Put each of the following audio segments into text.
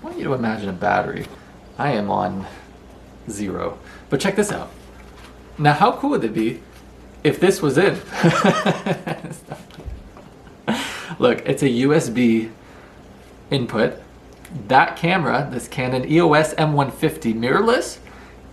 want you to imagine a battery. I am on 0. But check this out. Now, how cool would it be if this was in? Look, it's a USB input. That camera, this Canon EOS M150 mirrorless,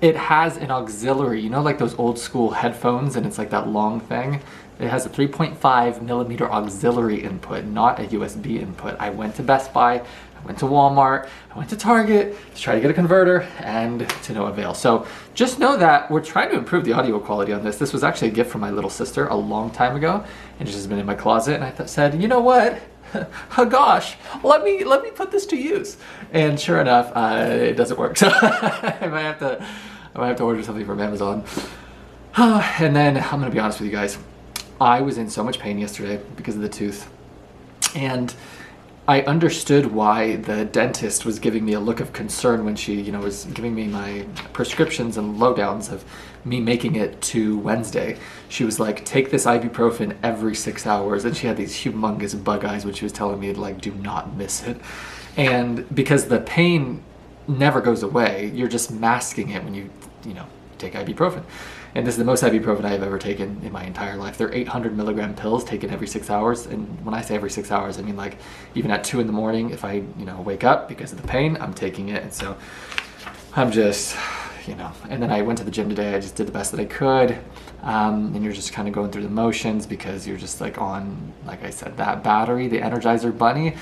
it has an auxiliary, you know, like those old school headphones, and it's like that long thing. It has a 3.5 millimeter auxiliary input, not a USB input. I went to Best Buy, I went to Walmart, I went to Target to try to get a converter, and to no avail. So just know that we're trying to improve the audio quality on this. This was actually a gift from my little sister a long time ago, and it's just been in my closet, and I said, you know what? Oh gosh, let me put this to use. And sure enough, it doesn't work. So I might have to order something from Amazon. And then I'm gonna be honest with you guys. I was in so much pain yesterday because of the tooth. And I understood why the dentist was giving me a look of concern when she, was giving me my prescriptions and lowdowns of me making it to Wednesday. She was like, take this ibuprofen every 6 hours. And she had these humongous bug eyes when she was telling me, like, do not miss it. And because the pain never goes away, you're just masking it when you take ibuprofen. And this is the most ibuprofen I have ever taken in my entire life. They're 800 milligram pills taken every 6 hours. And when I say every 6 hours, I mean like even at 2 in the morning, if I, wake up because of the pain, I'm taking it. And so I'm just, and then I went to the gym today. I just did the best that I could. And you're just kind of going through the motions because you're just like on, like I said, that battery, the Energizer Bunny.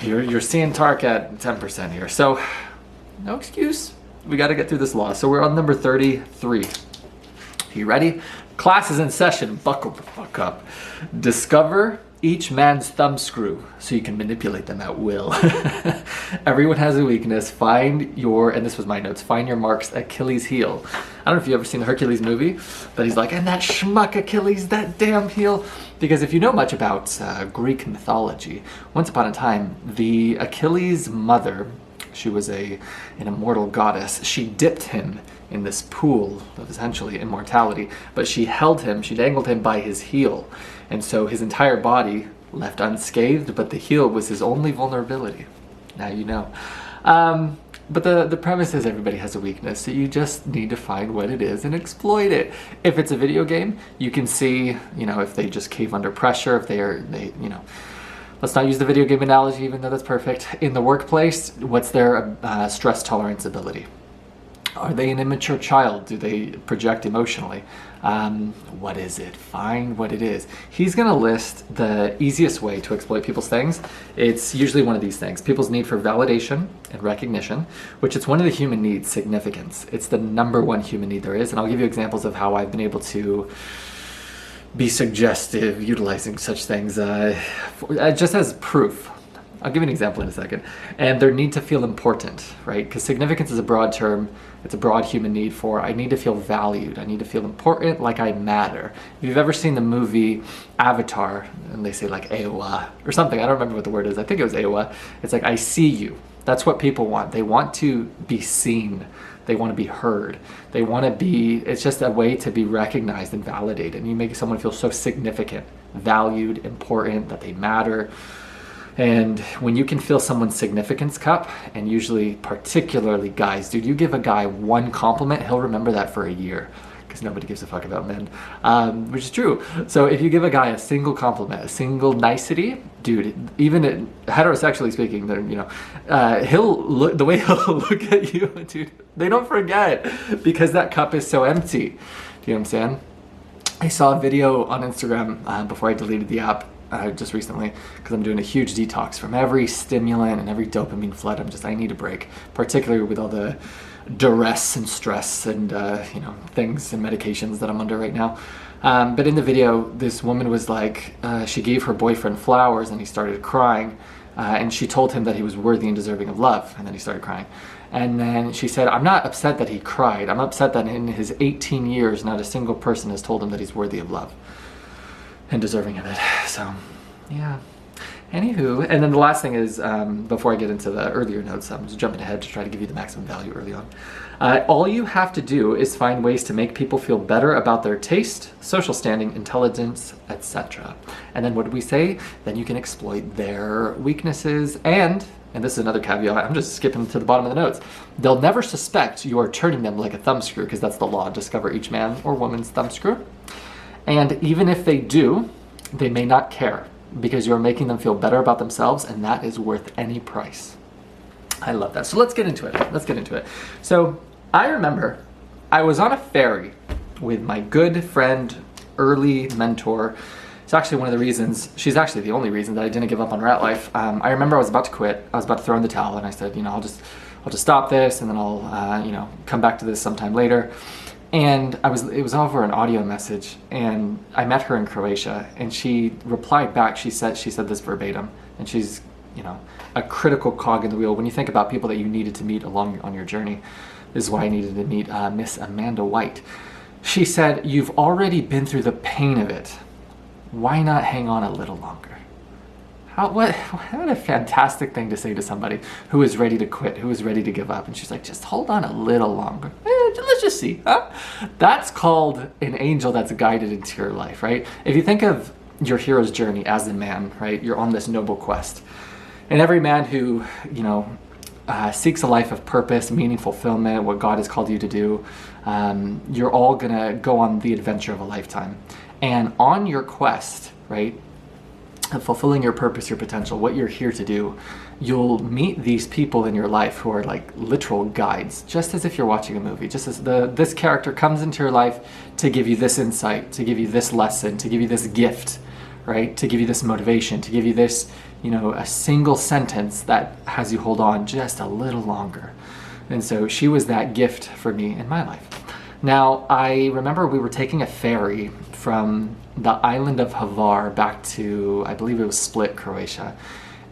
You're seeing Tark at 10% here. So no excuse. We got to get through this law. So we're on number 33. You ready? Class is in session. Buckle the fuck up. Discover each man's thumbscrew so you can manipulate them at will. Everyone has a weakness. Find your, and this was my notes, find your mark's Achilles heel. I don't know if you've ever seen the Hercules movie, but he's like, and that schmuck Achilles, that damn heel. Because if you know much about Greek mythology, once upon a time, the Achilles' mother, she was an immortal goddess, she dipped him in this pool of essentially immortality, but she held him, she dangled him by his heel. And so his entire body left unscathed, but the heel was his only vulnerability. Now you know. But the premise is everybody has a weakness, so you just need to find what it is and exploit it. If it's a video game, you can see, if they just cave under pressure, if they let's not use the video game analogy, even though that's perfect. In the workplace, what's their stress tolerance ability? Are they an immature child? Do they project emotionally? What is it? Find what it is. He's going to list the easiest way to exploit people's things. It's usually one of these things. People's need for validation and recognition, which it's one of the human needs, significance. It's the number one human need there is. And I'll give you examples of how I've been able to be suggestive utilizing such things just as proof. I'll give you an example in a second. And their need to feel important, right? Because significance is a broad term. It's a broad human need for, I need to feel valued. I need to feel important, like I matter. If you've ever seen the movie Avatar, and they say like Aowa or something, I don't remember what the word is. I think it was Aowa. It's like, I see you. That's what people want. They want to be seen. They want to be heard. They want to be, it's just a way to be recognized and validated. And you make someone feel so significant, valued, important, that they matter. And when you can fill someone's significance cup, and usually particularly guys, dude, you give a guy one compliment, he'll remember that for a year, because nobody gives a fuck about men, which is true. So if you give a guy a single compliment, a single nicety, dude, even heterosexually speaking, he'll look, the way he'll look at you, dude, they don't forget, because that cup is so empty. Do you know what I'm saying? I saw a video on Instagram before I deleted the app, just recently, because I'm doing a huge detox from every stimulant and every dopamine flood. I need a break, particularly with all the duress and stress and things and medications that I'm under right now. But in the video, this woman was like, she gave her boyfriend flowers and he started crying, and she told him that he was worthy and deserving of love, and then he started crying. And then she said, I'm not upset that he cried. I'm upset that in his 18 years, not a single person has told him that he's worthy of love and deserving of it. So, yeah. Anywho, and then the last thing is, before I get into the earlier notes, I'm just jumping ahead to try to give you the maximum value early on. All you have to do is find ways to make people feel better about their taste, social standing, intelligence, etc. And then what did we say? Then you can exploit their weaknesses and this is another caveat, I'm just skipping to the bottom of the notes, they'll never suspect you are turning them like a thumbscrew, because that's the law. Discover each man or woman's thumbscrew. And even if they do, they may not care, because you're making them feel better about themselves, and that is worth any price. I love that. So let's get into it. So I remember I was on a ferry with my good friend, early mentor. It's actually one of the reasons, she's actually the only reason that I didn't give up on rat life. I remember I was about to quit. I was about to throw in the towel, and I said, I'll just stop this, and then I'll, come back to this sometime later. And it was over an audio message, and I met her in Croatia, and she replied back. She said this verbatim, and she's, a critical cog in the wheel when you think about people that you needed to meet along on your journey. This is why I needed to meet Miss Amanda White. She said, "You've already been through the pain of it. Why not hang on a little longer?" What a fantastic thing to say to somebody who is ready to quit, who is ready to give up. And she's like, just hold on a little longer. Let's just see. Huh? That's called an angel that's guided into your life, right? If you think of your hero's journey as a man, right? You're on this noble quest. And every man who, seeks a life of purpose, meaning, fulfillment, what God has called you to do, you're all gonna go on the adventure of a lifetime. And on your quest, right, of fulfilling your purpose, your potential, what you're here to do, you'll meet these people in your life who are like literal guides, just as if you're watching a movie, just as this character comes into your life to give you this insight, to give you this lesson, to give you this gift, right, to give you this motivation, to give you this, a single sentence that has you hold on just a little longer. And so she was that gift for me in my life. Now, I remember we were taking a ferry from the island of Hvar back to, I believe it was Split, Croatia.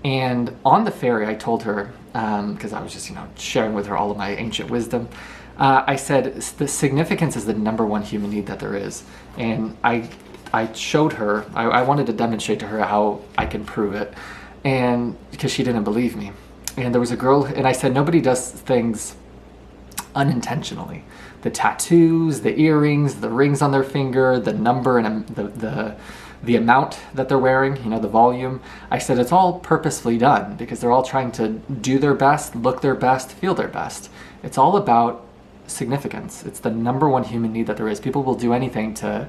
And on the ferry, I told her, because I was just, sharing with her all of my ancient wisdom, I said, the significance is the number one human need that there is. And I showed her, I wanted to demonstrate to her how I can prove it, and because she didn't believe me. And there was a girl, and I said, nobody does things unintentionally. The tattoos, the earrings, the rings on their finger, the number and the amount that they're wearing, the volume. I said it's all purposefully done because they're all trying to do their best, look their best, feel their best. It's all about significance. It's the number one human need that there is. People will do anything to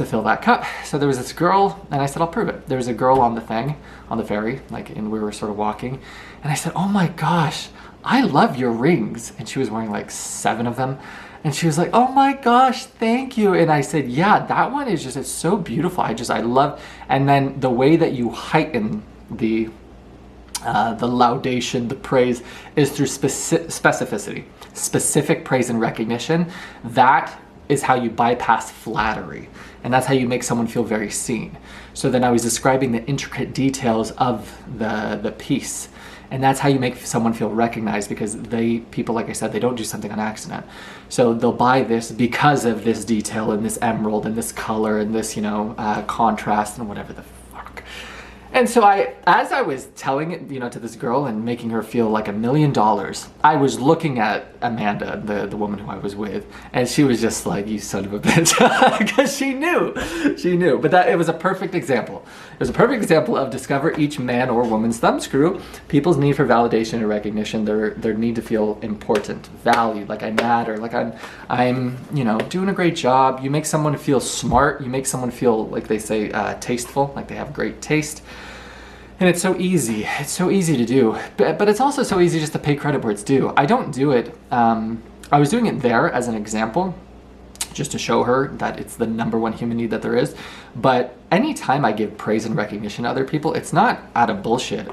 fill that cup. So there was this girl, and I said, I'll prove it. There was a girl on the ferry, and we were sort of walking, and I said, oh my gosh, I love your rings. And she was wearing like 7 of them. And she was like, oh my gosh, thank you. And I said, yeah, that one is it's so beautiful. I love, and then the way that you heighten the laudation, the praise, is through specificity, specific praise and recognition. That is how you bypass flattery. And that's how you make someone feel very seen. So then I was describing the intricate details of the piece. And that's how you make someone feel recognized, because people, like I said, they don't do something on accident. So they'll buy this because of this detail and this emerald and this color and this, contrast and whatever the fuck. And so as I was telling it, to this girl and making her feel like $1 million, I was looking at Amanda, the woman who I was with, and she was just like, you son of a bitch, because she knew. But it was a perfect example. It was a perfect example of discover each man or woman's thumbscrew, people's need for validation and recognition, their need to feel important, valued, like I matter, like I'm doing a great job. You make someone feel smart. You make someone feel, like they say, tasteful, like they have great taste. And it's so easy. It's so easy to do. But it's also so easy just to pay credit where it's due. I don't do it. I was doing it there as an example, just to show her that it's the number one human need that there is. But anytime I give praise and recognition to other people, it's not out of bullshit.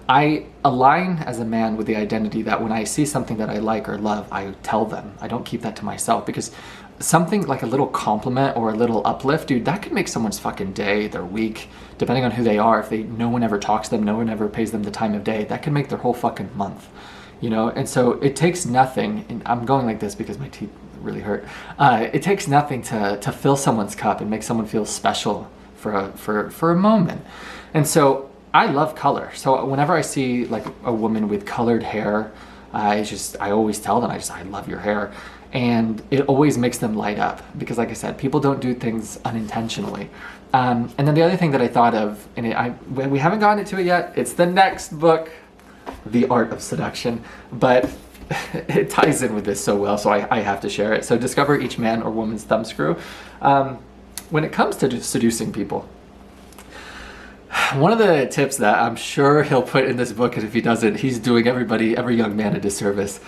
I align as a man with the identity that when I see something that I like or love, I tell them. I don't keep that to myself, because something like a little compliment or a little uplift, dude, that could make someone's fucking day, their week, depending on who they are. If no one ever talks to them, no one ever pays them the time of day, that can make their whole fucking month, And so it takes nothing, and I'm going like this because my teeth really hurt. It takes nothing to fill someone's cup and make someone feel special for a moment. And so I love color. So whenever I see like a woman with colored hair, I always tell them, I love your hair. And it always makes them light up because, like I said, people don't do things unintentionally. And then the other thing that I thought of, and we haven't gotten into it yet, it's the next book, The Art of Seduction, but it ties in with this so well, so I have to share it. So discover each man or woman's thumbscrew. When it comes to seducing people, one of the tips that I'm sure he'll put in this book, and if he doesn't, he's doing every young man a disservice,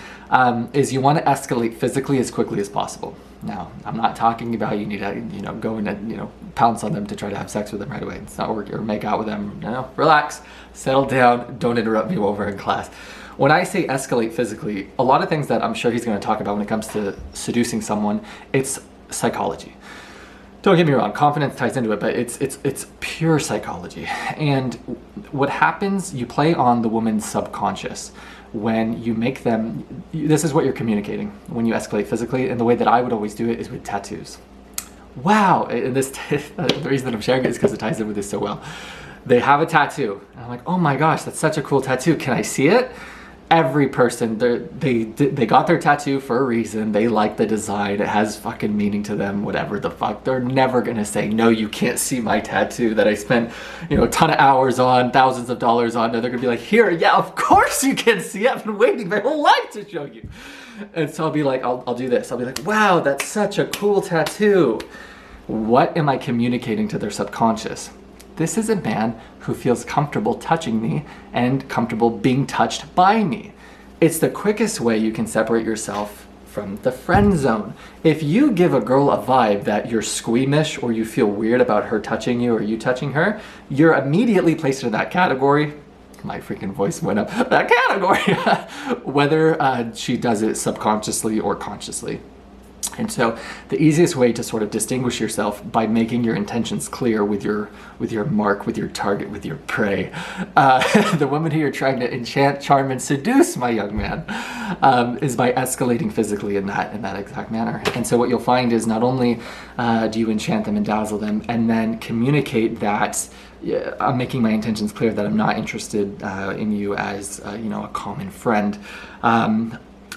is you want to escalate physically as quickly as possible. Now, I'm not talking about you need to, go and, pounce on them to try to have sex with them right away. It's not work or make out with them. No, relax, settle down, don't interrupt me while we're in class. When I say escalate physically, a lot of things that I'm sure he's going to talk about when it comes to seducing someone, it's psychology. Don't get me wrong, confidence ties into it, but it's pure psychology. And what happens, you play on the woman's subconscious when you make them, this is what you're communicating when you escalate physically, and the way that I would always do it is with tattoos. Wow, and the reason that I'm sharing it is because it ties in with this so well. They have a tattoo, and I'm like, oh my gosh, that's such a cool tattoo, can I see it? Every person, they got their tattoo for a reason. They like the design. It has fucking meaning to them, whatever the fuck. They're never gonna say, no, you can't see my tattoo that I spent, a ton of hours on, thousands of dollars on. No, they're gonna be like, here, yeah, of course you can see it. I've been waiting my whole life to show you. And so I'll be like, I'll do this. I'll be like, wow, that's such a cool tattoo. What am I communicating to their subconscious? This is a man who feels comfortable touching me and comfortable being touched by me. It's the quickest way you can separate yourself from the friend zone. If you give a girl a vibe that you're squeamish or you feel weird about her touching you or you touching her, you're immediately placed in that category. My freaking voice went up. That category, whether she does it subconsciously or consciously. And so the easiest way to sort of distinguish yourself by making your intentions clear with your mark, with your target, with your prey, the woman who you're trying to enchant, charm, and seduce, my young man, is by escalating physically in that exact manner. And so what you'll find is not only do you enchant them and dazzle them, and then communicate that I'm making my intentions clear that I'm not interested in you as a common friend.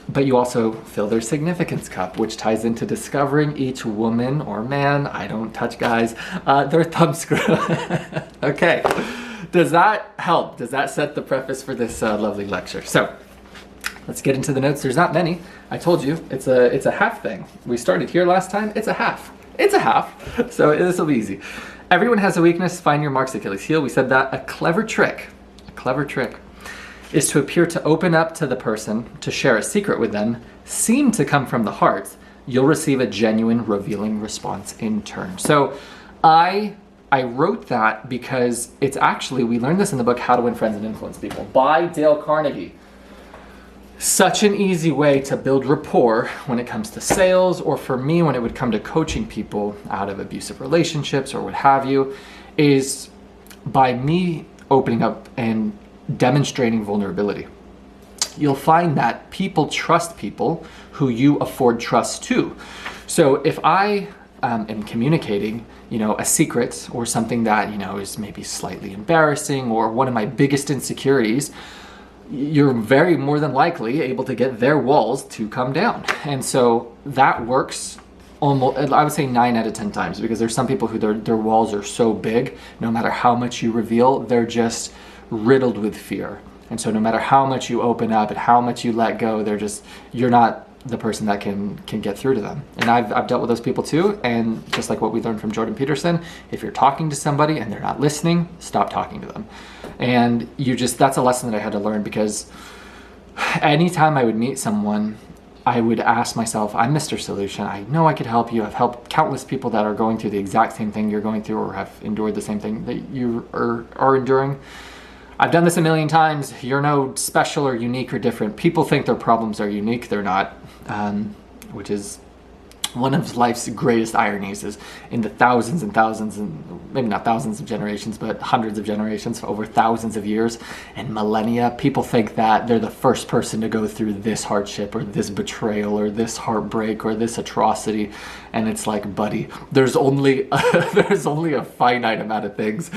But you also fill their significance cup, which ties into discovering each woman or man, I don't touch guys, their thumbscrew. Okay, does that help? Does that set the preface for this lovely lecture? So let's get into the notes. There's not many. I told you, it's a half thing. We started here last time, it's a half. It's a half, so this will be easy. Everyone has a weakness, find your marks, Achilles heel. We said that. A clever trick is to appear to open up to the person, to share a secret with them, seem to come from the heart. You'll receive a genuine, revealing response in turn. So I wrote that because it's actually, we learned this in the book, How to Win Friends and Influence People by Dale Carnegie. Such an easy way to build rapport when it comes to sales, or for me, when it would come to coaching people out of abusive relationships or what have you, is by me opening up and demonstrating vulnerability. You'll find that people trust people who you afford trust to. So if I am communicating, a secret or something that, is maybe slightly embarrassing or one of my biggest insecurities, you're very more than likely able to get their walls to come down. And so that works almost, I would say 9 out of 10 times, because there's some people who their walls are so big, no matter how much you reveal, they're just riddled with fear. And so no matter how much you open up and how much you let go, you're not the person that can get through to them. And I've dealt with those people too. And just like what we learned from Jordan Peterson, if you're talking to somebody and they're not listening, stop talking to them. And that's a lesson that I had to learn, because anytime I would meet someone, I would ask myself, I'm Mr. Solution. I know I could help you. I've helped countless people that are going through the exact same thing you're going through, or have endured the same thing that you are enduring. I've done this a million times. You're no special or unique or different. People think their problems are unique. They're not, which is one of life's greatest ironies is in the thousands and thousands, and maybe not thousands of generations, but hundreds of generations, for over thousands of years and millennia, people think that they're the first person to go through this hardship or this betrayal or this heartbreak or this atrocity. And it's like, buddy, there's only a finite amount of things.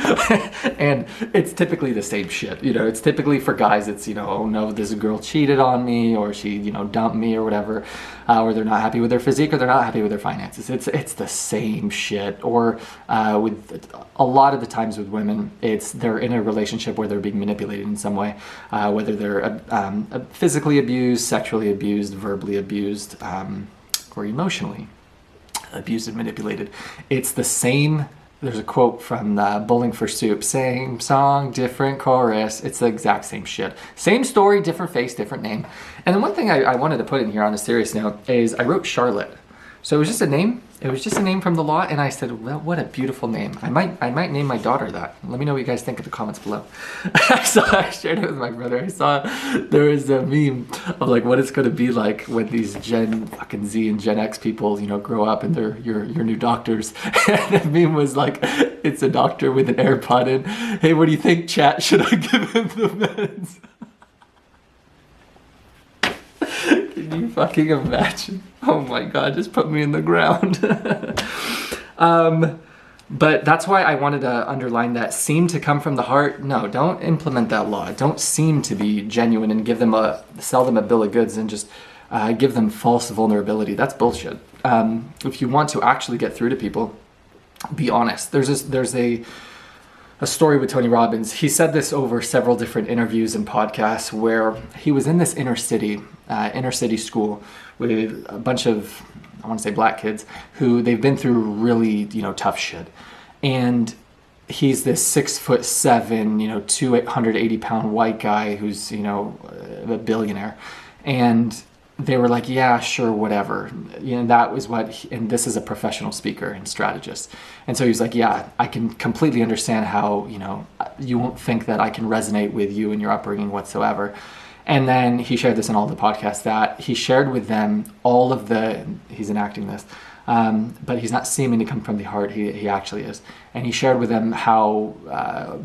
And it's typically the same shit. It's typically for guys, it's, oh no, this girl cheated on me, or she, dumped me, or whatever, or they're not happy with their physique, or they're not happy with their finances. It's the same shit. Or with a lot of the times with women, they're in a relationship where they're being manipulated in some way, whether they're physically abused, sexually abused, verbally abused, or emotionally abused and manipulated. It's the same. There's a quote from Bowling for Soup: same song, different chorus. It's the exact same shit. Same story, different face, different name. And then one thing I wanted to put in here on a serious note is I wrote Charlotte. So it was just a name. It was just a name from the law, and I said, well, what a beautiful name. I might name my daughter that. Let me know what you guys think in the comments below. I shared it with my brother. I saw there was a meme of like what it's going to be like when these Gen fucking Z and Gen X people, grow up and they're your new doctors. And the meme was like, it's a doctor with an AirPod in. Hey, what do you think, chat? Should I give him the meds? Can you fucking imagine? Oh my God, just put me in the ground. But that's why I wanted to underline that seem to come from the heart. No, don't implement that law. Don't seem to be genuine and sell them a bill of goods and just give them false vulnerability. That's bullshit. If you want to actually get through to people, be honest. There's a story with Tony Robbins. He said this over several different interviews and podcasts where he was in this inner city school with a bunch of, I want to say, black kids who they've been through really, tough shit. And he's this 6'7", 280 pound white guy who's, a billionaire. And they were like, yeah, sure, whatever. That was and this is a professional speaker and strategist. And so he's like, yeah, I can completely understand how, you won't think that I can resonate with you and your upbringing whatsoever. And then he shared this in all the podcasts that he shared with them he's enacting this, but he's not seeming to come from the heart. He actually is. And he shared with them how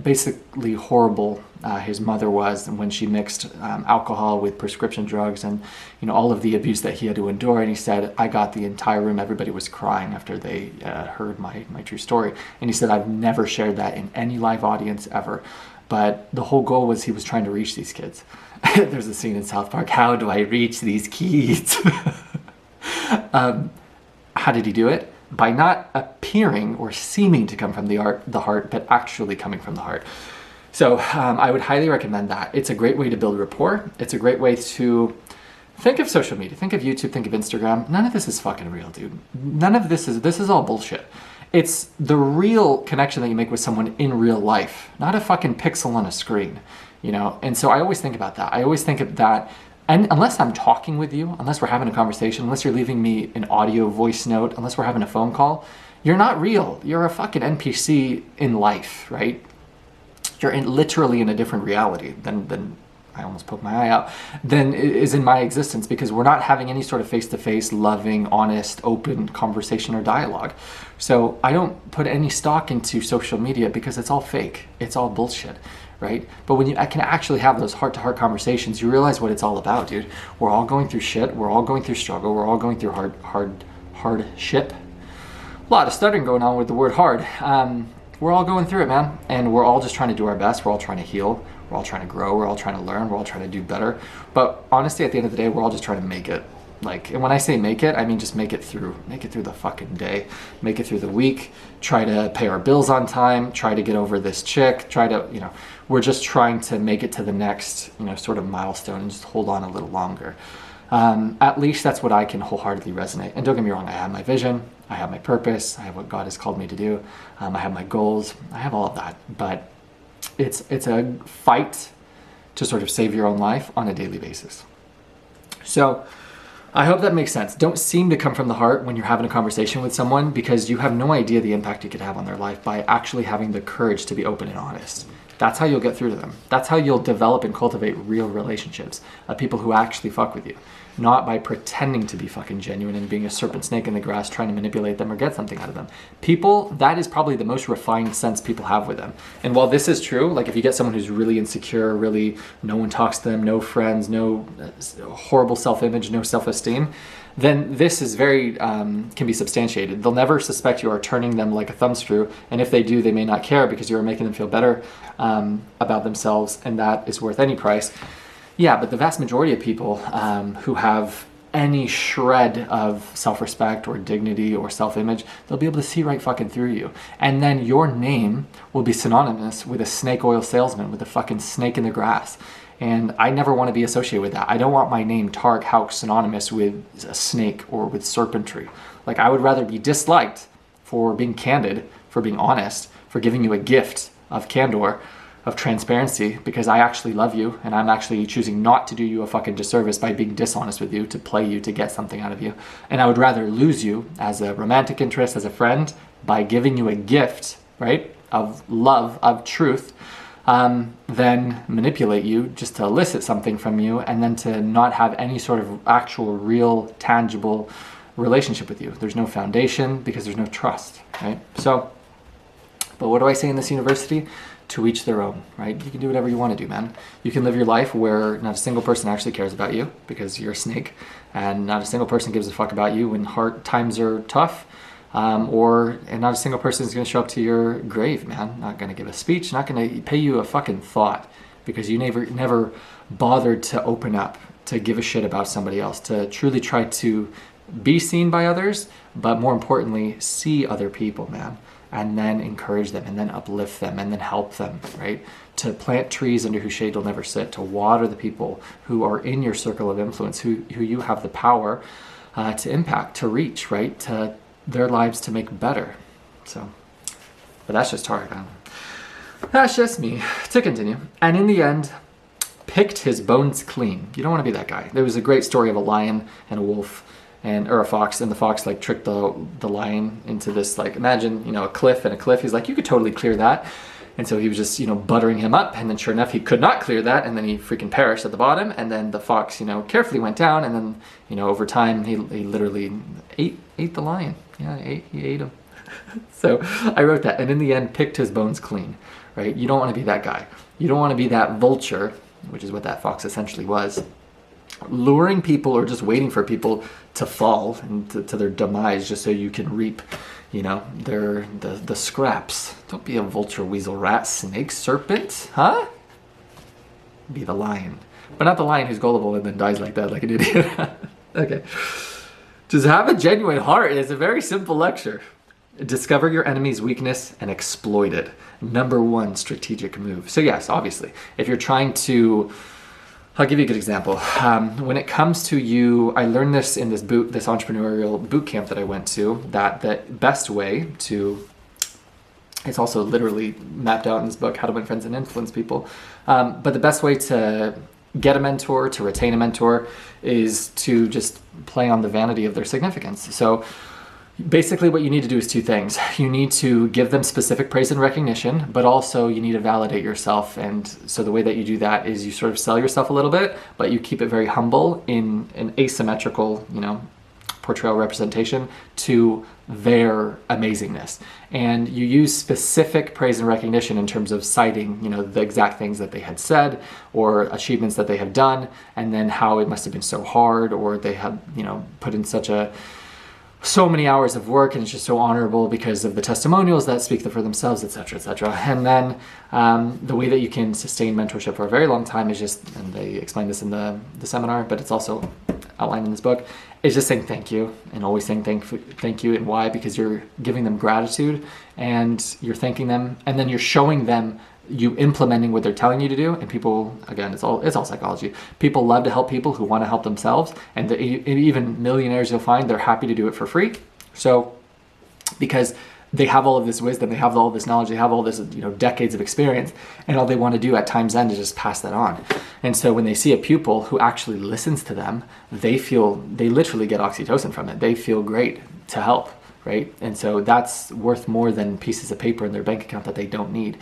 basically horrible his mother was when she mixed alcohol with prescription drugs and, all of the abuse that he had to endure. And he said, I got the entire room. Everybody was crying after they heard my true story. And he said, I've never shared that in any live audience ever. But the whole goal was he was trying to reach these kids. There's a scene in South Park, how do I reach these kids? How did he do it? By not appearing or seeming to come from the heart, but actually coming from the heart. So I would highly recommend that. It's a great way to build rapport. It's a great way to think of social media. Think of YouTube, think of Instagram. None of this is fucking real, dude. None of this is all bullshit. It's the real connection that you make with someone in real life, not a fucking pixel on a screen, And so I always think about that. I always think of that. And unless I'm talking with you, unless we're having a conversation, unless you're leaving me an audio voice note, unless we're having a phone call, you're not real. You're a fucking NPC in life, right? You're literally in a different reality than I almost poked my eye out, than is in my existence, because we're not having any sort of face-to-face, loving, honest, open conversation or dialogue. So I don't put any stock into social media because it's all fake. It's all bullshit, right? But when I can actually have those heart-to-heart conversations, you realize what it's all about, dude. We're all going through shit. We're all going through struggle. We're all going through hardship. A lot of stuttering going on with the word hard. We're all going through it, man. And we're all just trying to do our best. We're all trying to heal. We're all trying to grow. We're all trying to learn. We're all trying to do better. But honestly, at the end of the day, we're all just trying to make it. And when I say make it, I mean just make it through the fucking day, make it through the week, try to pay our bills on time, try to get over this chick, we're just trying to make it to the next, sort of milestone and just hold on a little longer. At least that's what I can wholeheartedly resonate. And don't get me wrong, I have my vision, I have my purpose, I have what God has called me to do, I have my goals, I have all of that. But it's a fight to sort of save your own life on a daily basis. So I hope that makes sense. Don't seem to come from the heart when you're having a conversation with someone, because you have no idea the impact you could have on their life by actually having the courage to be open and honest. That's how you'll get through to them. That's how you'll develop and cultivate real relationships of people who actually fuck with you. Not by pretending to be fucking genuine and being a serpent snake in the grass trying to manipulate them or get something out of them. People, that is probably the most refined sense people have with them. And while this is true, like if you get someone who's really insecure, really no one talks to them, no friends, no horrible self-image, no self-esteem, then this is very, can be substantiated. They'll never suspect you are turning them like a thumb screw. And if they do, they may not care because you are making them feel better about themselves, and that is worth any price. Yeah, but the vast majority of people who have any shred of self-respect or dignity or self-image, they'll be able to see right fucking through you. And then your name will be synonymous with a snake oil salesman, with a fucking snake in the grass. And I never want to be associated with that. I don't want my name, Tarek Hauk, synonymous with a snake or with serpentry. Like, I would rather be disliked for being candid, for being honest, for giving you a gift of candor, of transparency, because I actually love you and I'm actually choosing not to do you a fucking disservice by being dishonest with you, to play you, to get something out of you. And I would rather lose you as a romantic interest, as a friend, by giving you a gift, right, of love, of truth, than manipulate you just to elicit something from you and then to not have any sort of actual, real, tangible relationship with you. There's no foundation because there's no trust, right? So, but what do I say in this university? To each their own, right? You can do whatever you want to do, man. You can live your life where not a single person actually cares about you because you're a snake, and not a single person gives a fuck about you when hard times are tough, and not a single person is going to show up to your grave, man. Not going to give a speech, not going to pay you a fucking thought because you never bothered to open up, to give a shit about somebody else, to truly try to be seen by others, but more importantly, see other people, man. And then encourage them, and then uplift them, and then help them, right? To plant trees under whose shade you'll never sit, to water the people who are in your circle of influence, who you have the power to impact, to reach, right? To their lives to make better. So, but that's just Tarek. That's just me. To continue. And in the end, picked his bones clean. You don't want to be that guy. There was a great story of a lion and a wolf, or a fox, and the fox like tricked the lion into this, like, imagine, a cliff and a cliff. He's like, you could totally clear that. And so he was just, buttering him up, and then sure enough, he could not clear that, and then he freaking perished at the bottom. And then the fox, carefully went down, and then, over time, he literally ate the lion. Yeah, he ate him. So I wrote that, and in the end, picked his bones clean, right? You don't want to be that guy. You don't want to be that vulture, which is what that fox essentially was, luring people or just waiting for people to fall and to their demise just so you can reap, the scraps. Don't be a vulture, weasel, rat, snake, serpent, huh? Be the lion. But not the lion who's gullible and then dies like that, like an idiot. Okay. Just have a genuine heart. It's a very simple lecture. Discover your enemy's weakness and exploit it. Number one strategic move. So yes, obviously, if you're trying to, I'll give you a good example. When it comes to you, I learned this in this entrepreneurial boot camp that I went to, that the best way to, it's also literally mapped out in this book, How to Win Friends and Influence People. But the best way to get a mentor, to retain a mentor, is to just play on the vanity of their significance. So basically what you need to do is two things. You need to give them specific praise and recognition, but also you need to validate yourself. And so the way that you do that is you sort of sell yourself a little bit, but you keep it very humble in an asymmetrical, portrayal representation to their amazingness. And you use specific praise and recognition in terms of citing, the exact things that they had said or achievements that they have done, and then how it must have been so hard, or they have, put in so many hours of work, and it's just so honorable because of the testimonials that speak for themselves, etc., etc. And then the way that you can sustain mentorship for a very long time is just, and they explain this in the seminar, but it's also outlined in this book, is just saying thank you, and always saying thank you. And why? Because you're giving them gratitude and you're thanking them, and then you're showing them you implementing what they're telling you to do. And people, again, it's all psychology. People love to help people who want to help themselves, and even millionaires, you'll find they're happy to do it for free. So because they have all of this wisdom, they have all this knowledge, they have all this decades of experience, and all they want to do at time's end is just pass that on. And so when they see a pupil who actually listens to them, they literally get oxytocin from it. They feel great to help, right? And so that's worth more than pieces of paper in their bank account that they don't need.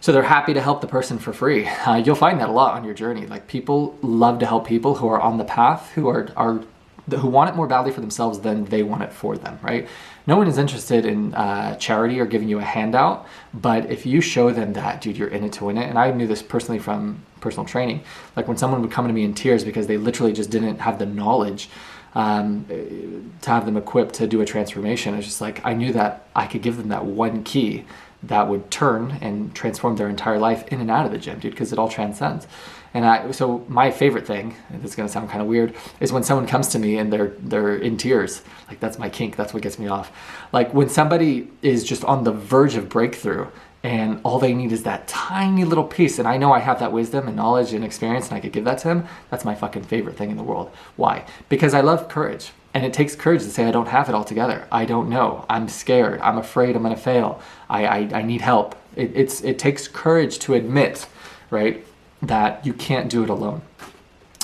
So they're happy to help the person for free. You'll find that a lot on your journey. Like, people love to help people who are on the path, who want it more badly for themselves than they want it for them, right? No one is interested in charity or giving you a handout, but if you show them that, dude, you're in it to win it. And I knew this personally from personal training. Like, when someone would come to me in tears because they literally just didn't have the knowledge to have them equipped to do a transformation, it's just like, I knew that I could give them that one key that would turn and transform their entire life in and out of the gym, dude, because it all transcends. And so my favorite thing, and this is gonna sound kind of weird, is when someone comes to me and they're in tears. Like, that's my kink, that's what gets me off. Like, when somebody is just on the verge of breakthrough and all they need is that tiny little piece, and I know I have that wisdom and knowledge and experience and I could give that to them, that's my fucking favorite thing in the world. Why? Because I love courage. And it takes courage to say, I don't have it all together. I don't know. I'm scared. I'm afraid I'm going to fail. I need help. It takes courage to admit, right, that you can't do it alone.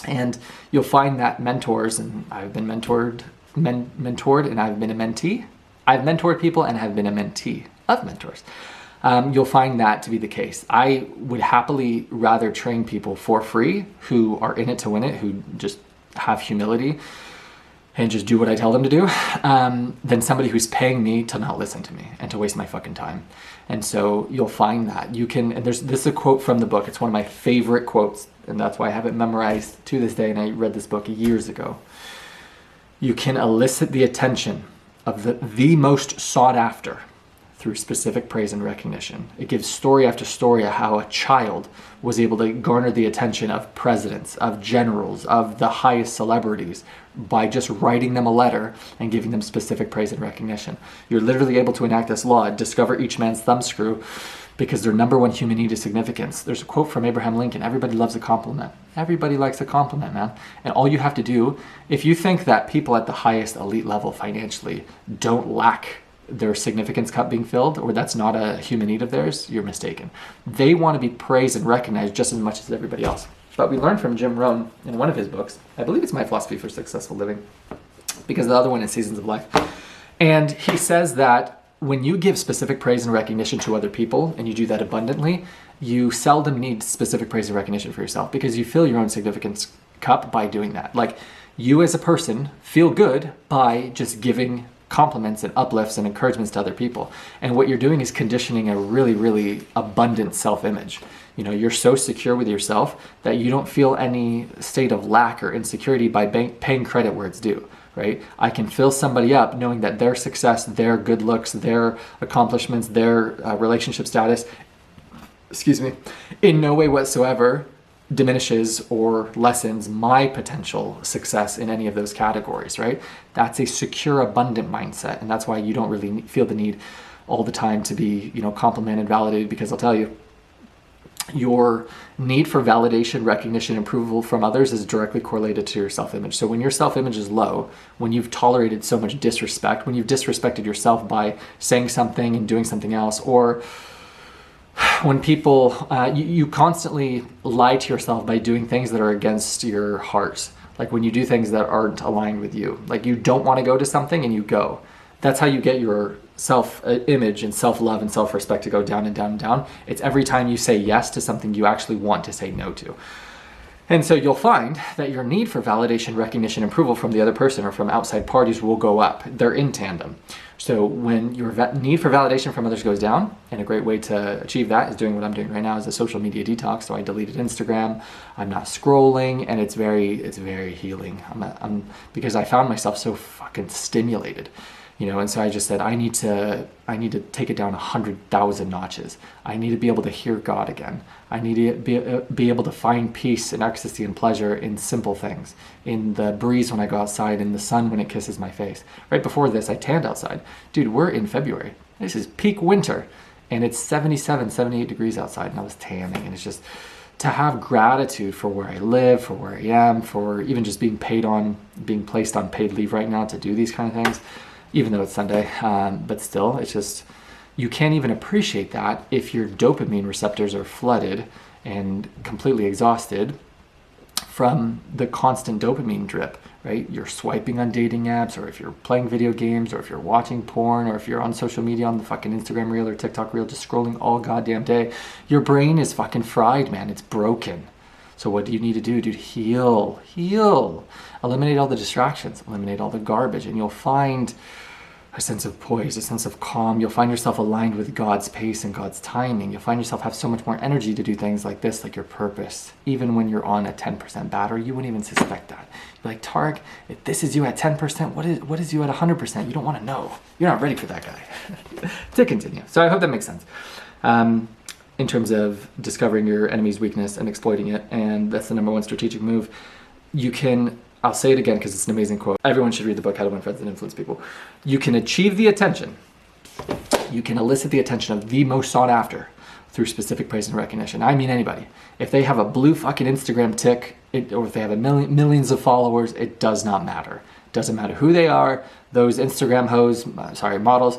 And you'll find that mentors, and I've been mentored and I've been a mentee. I've mentored people and have been a mentee of mentors. You'll find that to be the case. I would happily rather train people for free who are in it to win it, who just have humility and just do what I tell them to do, than somebody who's paying me to not listen to me and to waste my fucking time. And so you'll find that you can, and this is a quote from the book. It's one of my favorite quotes, and that's why I have it memorized to this day, and I read this book years ago. You can elicit the attention of the most sought after through specific praise and recognition. It gives story after story of how a child was able to garner the attention of presidents, of generals, of the highest celebrities by just writing them a letter and giving them specific praise and recognition. You're literally able to enact this law, discover each man's thumbscrew, because their number one human need is significance. There's a quote from Abraham Lincoln: everybody loves a compliment. Everybody likes a compliment, man. And all you have to do, if you think that people at the highest elite level financially don't lack their significance cup being filled, or that's not a human need of theirs, you're mistaken. They want to be praised and recognized just as much as everybody else. But we learned from Jim Rohn in one of his books, I believe it's My Philosophy for Successful Living, because the other one is Seasons of Life. And he says that when you give specific praise and recognition to other people, and you do that abundantly, you seldom need specific praise and recognition for yourself, because you fill your own significance cup by doing that. Like, you as a person feel good by just giving compliments and uplifts and encouragements to other people. And what you're doing is conditioning a really, really abundant self-image. You know, you're so secure with yourself that you don't feel any state of lack or insecurity by paying credit where it's due, right? I can fill somebody up knowing that their success, their good looks, their accomplishments, their relationship status, in no way whatsoever diminishes or lessens my potential success in any of those categories, right? That's a secure, abundant mindset. And that's why you don't really feel the need all the time to be, complimented, validated, because I'll tell you, your need for validation, recognition, approval from others is directly correlated to your self-image. So when your self-image is low, when you've tolerated so much disrespect, when you've disrespected yourself by saying something and doing something else, or when people, you constantly lie to yourself by doing things that are against your heart. Like when you do things that aren't aligned with you. Like you don't want to go to something and you go. That's how you get your self-image and self-love and self-respect to go down and down and down. It's every time you say yes to something you actually want to say no to. And so you'll find that your need for validation, recognition, approval from the other person or from outside parties will go up. They're in tandem. So when your need for validation from others goes down, and a great way to achieve that is doing what I'm doing right now, is a social media detox. So I deleted Instagram. I'm not scrolling, and it's very healing. Because I found myself so fucking stimulated. And so I just said, I need to take it down 100,000 notches. I need to be able to hear God again. I need to be able to find peace and ecstasy and pleasure in simple things, in the breeze when I go outside, in the sun when it kisses my face. Right before this, I tanned outside. Dude, we're in February. This is peak winter, and it's 77, 78 degrees outside, and I was tanning, and it's just to have gratitude for where I live, for where I am, for even just being placed on paid leave right now to do these kind of things. Even though it's Sunday, but still, it's just, you can't even appreciate that if your dopamine receptors are flooded and completely exhausted from the constant dopamine drip, right? You're swiping on dating apps, or if you're playing video games, or if you're watching porn, or if you're on social media on the fucking Instagram reel or TikTok reel, just scrolling all goddamn day, your brain is fucking fried, man. It's broken. So what do you need to do, dude? Heal. Eliminate all the distractions, eliminate all the garbage, and you'll find a sense of poise, a sense of calm. You'll find yourself aligned with God's pace and God's timing. You'll find yourself have so much more energy to do things like this, like your purpose. Even when you're on a 10% battery, you wouldn't even suspect that. You're like, Tarek, if this is you at 10%, what is you at 100%? You don't want to know. You're not ready for that guy. To continue. So I hope that makes sense. In terms of discovering your enemy's weakness and exploiting it, and that's the number one strategic move. You can, I'll say it again because it's an amazing quote. Everyone should read the book, How to Win Friends and Influence People. You can achieve the attention. You can elicit the attention of the most sought after through specific praise and recognition. I mean anybody. If they have a blue fucking Instagram tick, or if they have millions of followers, it does not matter. It doesn't matter who they are. Those Instagram models,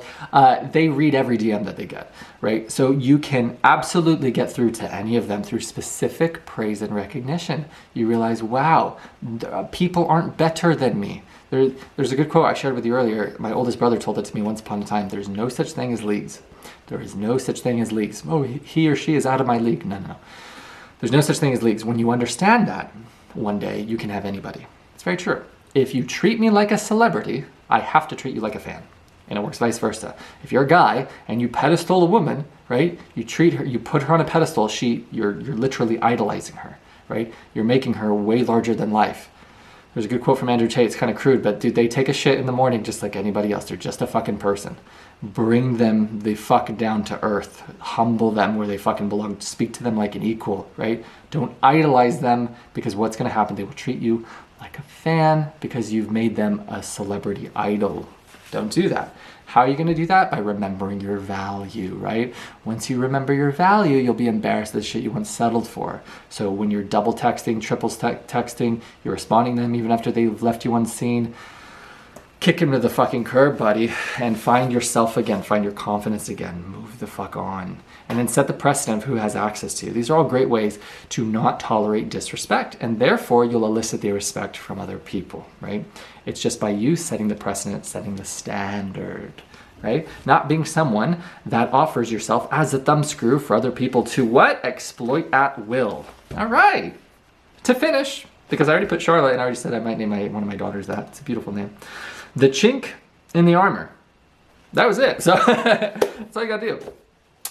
they read every DM that they get, right? So you can absolutely get through to any of them through specific praise and recognition. You realize, wow, people aren't better than me. There's a good quote I shared with you earlier. My oldest brother told it to me once upon a time. There's no such thing as leagues. There is no such thing as leagues. Oh, he or she is out of my league. No. There's no such thing as leagues. When you understand that, one day you can have anybody. It's very true. If you treat me like a celebrity, I have to treat you like a fan. And it works vice versa. If you're a guy and you pedestal a woman, right? You treat her, you put her on a pedestal, you're literally idolizing her, right? You're making her way larger than life. There's a good quote from Andrew Tate. It's kind of crude, but dude, they take a shit in the morning just like anybody else. They're just a fucking person. Bring them the fuck down to earth. Humble them where they fucking belong. Speak to them like an equal, right? Don't idolize them, because what's going to happen? They will treat you like a fan because you've made them a celebrity idol. Don't do that. How are you going to do that? By remembering your value, right? Once you remember your value, you'll be embarrassed at the shit you once settled for. So when you're double texting, triple texting, you're responding to them even after they've left you unseen, kick him to the fucking curb, buddy, and find yourself again. Find your confidence again. Move the fuck on. And then set the precedent of who has access to you. These are all great ways to not tolerate disrespect, and therefore you'll elicit the respect from other people, right? It's just by you setting the precedent, setting the standard, right? Not being someone that offers yourself as a thumbscrew for other people to what? Exploit at will. All right. To finish, because I already put Charlotte, and I already said I might name one of my daughters that. It's a beautiful name. The chink in the armor. That was it. So that's all you gotta do.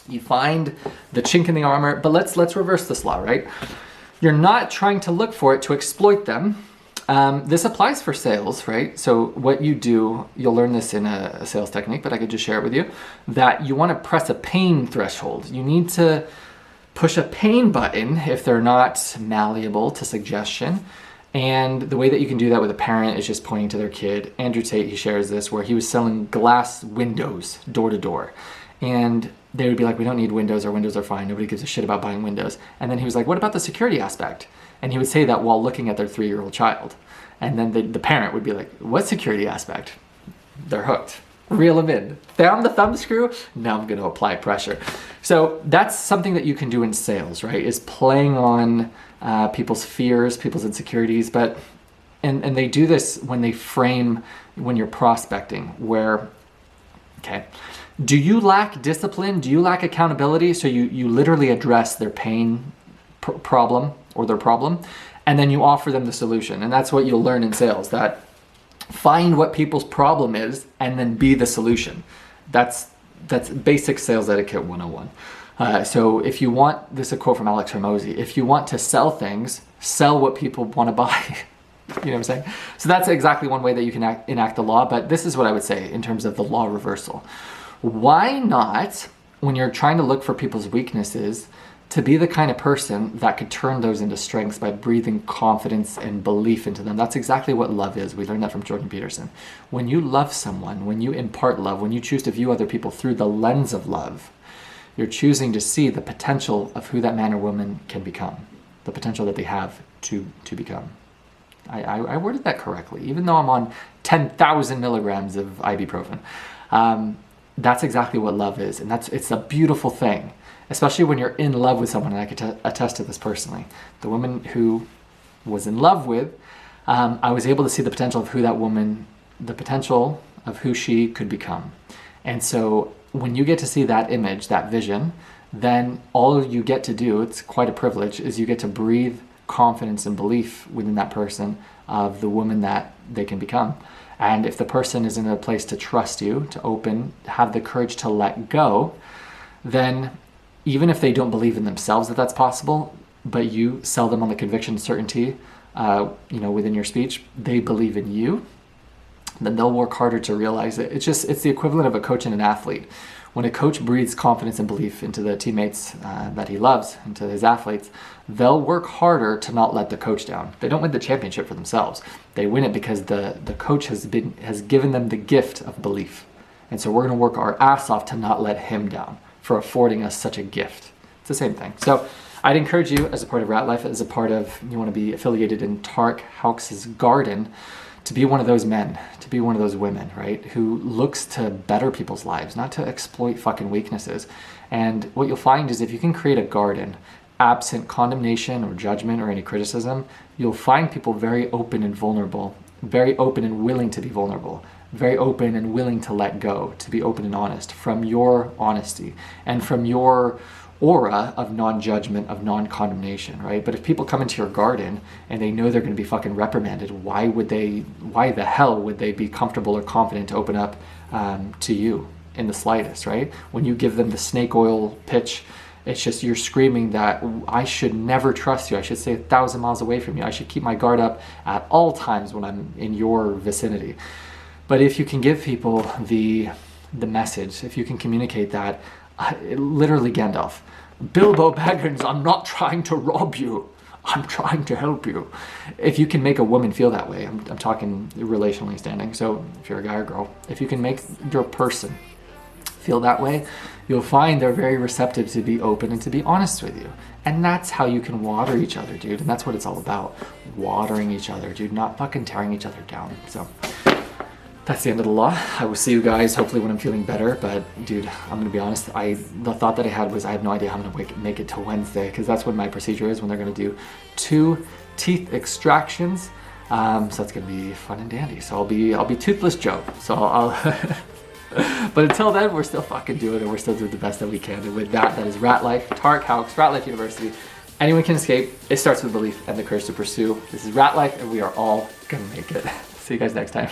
You find the chink in the armor, but let's reverse this law, right? You're not trying to look for it to exploit them. This applies for sales, right? So what you do, you'll learn this in a sales technique, but I could just share it with you, that you want to press a pain threshold. You need to push a pain button if they're not malleable to suggestion. And the way that you can do that with a parent is just pointing to their kid. Andrew Tate, he shares this, where he was selling glass windows door to door. And they would be like, we don't need windows, our windows are fine. Nobody gives a shit about buying windows. And then he was like, what about the security aspect? And he would say that while looking at their 3-year-old child. And then the parent would be like, what security aspect? They're hooked. Reel them in. Found the thumb screw, now I'm going to apply pressure. So that's something that you can do in sales, right? Is playing on people's fears, people's insecurities. But and they do this when they frame, when you're prospecting, where, okay, do you lack discipline? Do you lack accountability? So you literally address their pain problem or their problem, and then you offer them the solution. And that's what you'll learn in sales, that find what people's problem is and then be the solution. That's basic sales etiquette 101. So if you want, this is a quote from Alex Hormozy, if you want to sell things, sell what people want to buy. You know what I'm saying? So that's exactly one way that you can enact the law, but this is what I would say in terms of the law reversal. Why not, when you're trying to look for people's weaknesses, to be the kind of person that could turn those into strengths by breathing confidence and belief into them? That's exactly what love is. We learned that from Jordan Peterson. When you love someone, when you impart love, when you choose to view other people through the lens of love, you're choosing to see the potential of who that man or woman can become, the potential that they have to become. I worded that correctly, even though I'm on 10,000 milligrams of ibuprofen. That's exactly what love is, and it's a beautiful thing, especially when you're in love with someone, and I could attest to this personally. The woman who was in love with I was able to see the potential of who that woman, the potential of who she could become. And so when you get to see that image, that vision, then all you get to do, it's quite a privilege, is you get to breathe confidence and belief within that person of the woman that they can become. And if the person is in a place to trust you, to open, have the courage to let go, then even if they don't believe in themselves that that's possible, but you sell them on the conviction, certainty, within your speech, they believe in you, then they'll work harder to realize it. It's the equivalent of a coach and an athlete. When a coach breathes confidence and belief into the teammates that he loves, into his athletes, they'll work harder to not let the coach down. They don't win the championship for themselves. They win it because the coach has given them the gift of belief. And so we're going to work our ass off to not let him down for affording us such a gift. It's the same thing. So I'd encourage you, as a part of Rat Life, as a part of, you want to be affiliated in Tarek Houck's garden, to be one of those men, to be one of those women, right? Who looks to better people's lives, not to exploit fucking weaknesses. And what you'll find is if you can create a garden, absent condemnation or judgment or any criticism, you'll find people very open and vulnerable, very open and willing to be vulnerable, very open and willing to let go, to be open and honest from your honesty and from your aura of non-judgment, of non-condemnation, right? But if people come into your garden and they know they're going to be fucking reprimanded, why the hell would they be comfortable or confident to open up to you in the slightest, right? When you give them the snake oil pitch, it's just you're screaming that I should never trust you. I should stay 1,000 miles away from you. I should keep my guard up at all times when I'm in your vicinity. But if you can give people the message, if you can communicate that, literally Gandalf, Bilbo Baggins, I'm not trying to rob you. I'm trying to help you. If you can make a woman feel that way, I'm talking relationally standing. So if you're a guy or girl, if you can make your person feel that way, you'll find they're very receptive to be open and to be honest with you. And that's how you can water each other, dude. And that's what it's all about. Watering each other, dude, not fucking tearing each other down. So that's the end of the law. I will see you guys hopefully when I'm feeling better. But dude, I'm gonna be honest. The thought that I had was I have no idea how I'm gonna make it to Wednesday, because that's when my procedure is, when they're gonna do 2 teeth extractions. So that's gonna be fun and dandy. So I'll be Toothless Joe. So I'll. But until then, we're still fucking doing it. We're still doing the best that we can. And with that is Rat Life, Tarek Houck's Rat Life University. Anyone can escape. It starts with belief and the courage to pursue. This is Rat Life, and we are all gonna make it. See you guys next time.